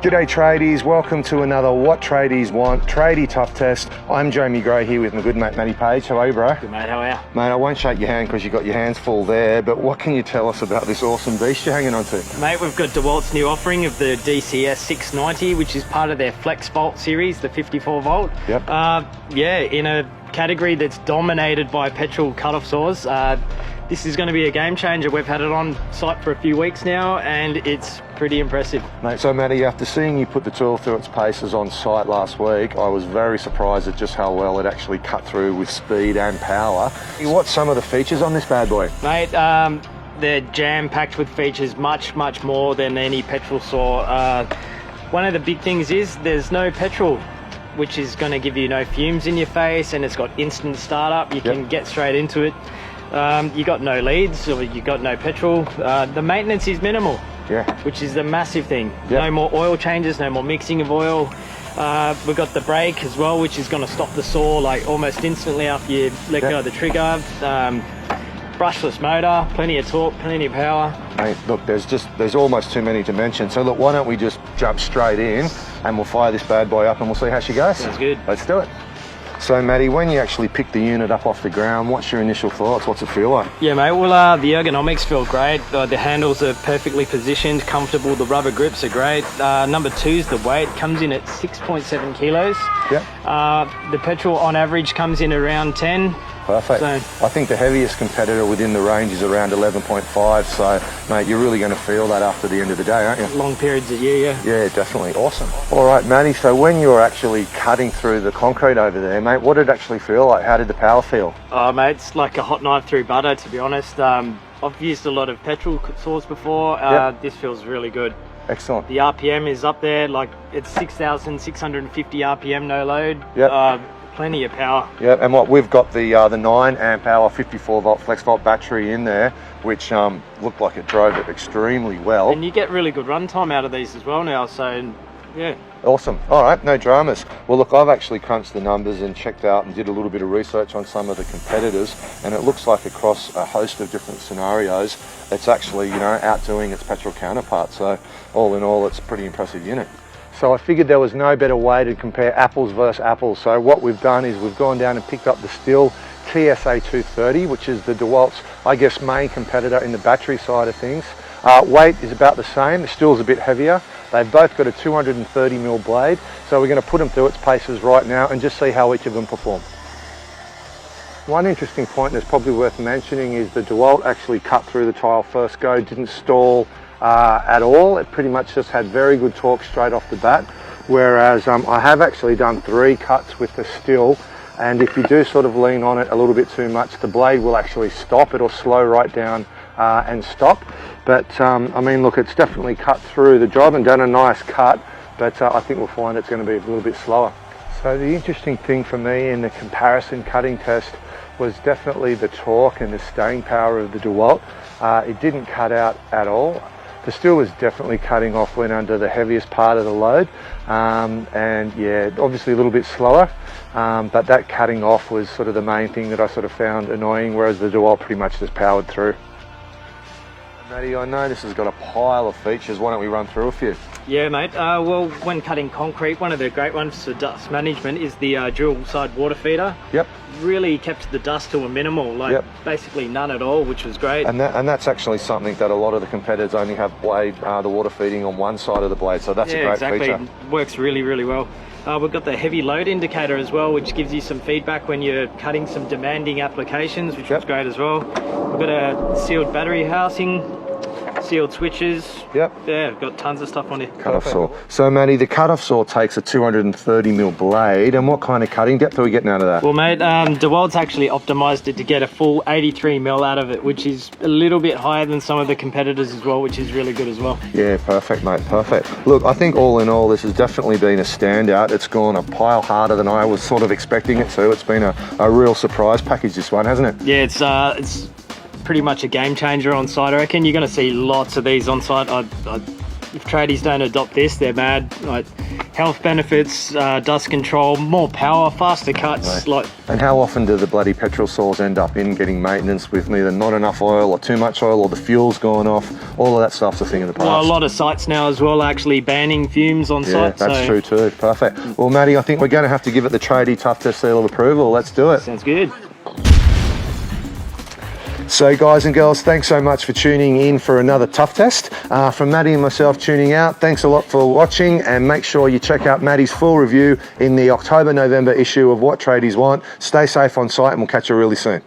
G'day tradies, welcome to another What Tradies Want Tradie Tough Test. I'm Jamie Gray here with my good mate Matty Page. How are you, bro? Good mate, how are you? Mate, I won't shake your hand because you've got your hands full there, but what can you tell us about this awesome beast you're hanging on to? Mate, we've got DeWalt's new offering of the DCS 690, which is part of their Flex Volt series, the 54 volt. Yep. Yeah, in a category that's dominated by petrol cut-off saws. This is going to be a game changer. We've had it on site for a few weeks now and it's pretty impressive. Mate, so Matty, after seeing you put the tool through its paces on site last week, I was very surprised at just how well it actually cut through with speed and power. What's some of the features on this bad boy? Mate, they're jam-packed with features, much more than any petrol saw. One of the big things is there's no petrol, which is going to give you no fumes in your face, and it's got instant startup. You can get straight into it. You got no leads, or you got no petrol. The maintenance is minimal, which is the massive thing. No more oil changes, no more mixing of oil. We've got the brake as well, which is going to stop the saw like almost instantly after you let go of the trigger. Brushless motor, plenty of torque, plenty of power. Mate, look, there's almost too many to mention. So look, why don't we just jump straight in and we'll fire this bad boy up and we'll see how she goes. Sounds good. Let's do it. So Matty, when you actually pick the unit up off the ground, what's your initial thoughts? What's it feel like? Yeah, mate, well, the ergonomics feel great. The handles are perfectly positioned, comfortable. The rubber grips are great. Number two is the weight. Comes in at 6.7 kilos. Yep. The petrol on average comes in around 10. Perfect. So, I think the heaviest competitor within the range is around 11.5. So, mate, you're really going to feel that after the end of the day, aren't you? Long periods of year, yeah. Yeah, definitely. Awesome. All right, Matty, so when you were actually cutting through the concrete over there, mate, what did it actually feel like? How did the power feel? Oh, mate, it's like a hot knife through butter, to be honest. I've used a lot of petrol saws before. This feels really good. Excellent. The RPM is up there, like it's 6,650 RPM, no load. Yep. Plenty of power. Yeah, and what we've got the 9 amp hour 54 volt flex volt battery in there, which looked like it drove it extremely well. And you get really good runtime out of these as well now, so yeah. Awesome. All right, no dramas. Well, look, I've actually crunched the numbers and checked out and did a little bit of research on some of the competitors, and it looks like across a host of different scenarios, it's actually, outdoing its petrol counterpart. So all in all, it's a pretty impressive unit. So I figured there was no better way to compare apples versus apples. So what we've done is we've gone down and picked up the Stihl TSA 230, which is the DeWalt's, I guess, main competitor in the battery side of things. Weight is about the same. The Stihl's a bit heavier. They've both got a 230mm blade. So we're going to put them through its paces right now and just see how each of them perform. One interesting point that's probably worth mentioning is the DeWalt actually cut through the tile first go, didn't stall at all. It pretty much just had very good torque straight off the bat, whereas I have actually done 3 cuts with the Stihl, and if you do sort of lean on it a little bit too much, the blade will actually stop. It'll slow right down and stop. But I mean, look, it's definitely cut through the job and done a nice cut, but I think we'll find it's going to be a little bit slower. So the interesting thing for me in the comparison cutting test was definitely the torque and the staying power of the DeWalt. It didn't cut out at all. The Stihl was definitely cutting off when under the heaviest part of the load, and yeah, obviously a little bit slower, but that cutting off was sort of the main thing that I sort of found annoying, whereas the DeWalt pretty much just powered through. Matty, I know this has got a pile of features. Why don't we run through a few? Yeah, mate. Well, when cutting concrete, one of the great ones for dust management is the dual side water feeder. Yep. Really kept the dust to a minimal, like basically none at all, which was great. And that's actually something that a lot of the competitors only have the water feeding on one side of the blade, so that's a great feature. Works really well. We've got the heavy load indicator as well, which gives you some feedback when you're cutting some demanding applications, which was great as well. We've got a sealed battery housing, sealed switches. Yeah, we've got tons of stuff on it. Cut-off saw. So Matty, the cut-off saw takes a 230mm blade, and what kind of cutting depth are we getting out of that? Well, mate, DeWalt's actually optimized it to get a full 83mm out of it, which is a little bit higher than some of the competitors as well, which is really good as well. Yeah, perfect, mate, perfect. Look, I think all in all, this has definitely been a standout. It's gone a pile harder than I was sort of expecting it to. It's been a real surprise package, this one, hasn't it? Yeah, it's pretty much a game changer on site. I reckon you're going to see lots of these on site. If tradies don't adopt this, they're mad. health benefits, dust control, more power, faster cuts. Like, and how often do the bloody petrol saws end up in getting maintenance with either not enough oil or too much oil or the fuel's gone off? All of that stuff's a thing of the past. well, a lot of sites now as well are actually banning fumes on Yeah, site. that's so true too. Perfect. Well, Matty, I think we're going to have to give it the tradie tough test seal of approval. Let's do it. sounds good. So guys and girls, thanks so much for tuning in for another tough test. From Matty and myself tuning out, thanks a lot for watching, and make sure you check out Matty's full review in the October-November issue of What Tradies Want. Stay safe on site and we'll catch you really soon.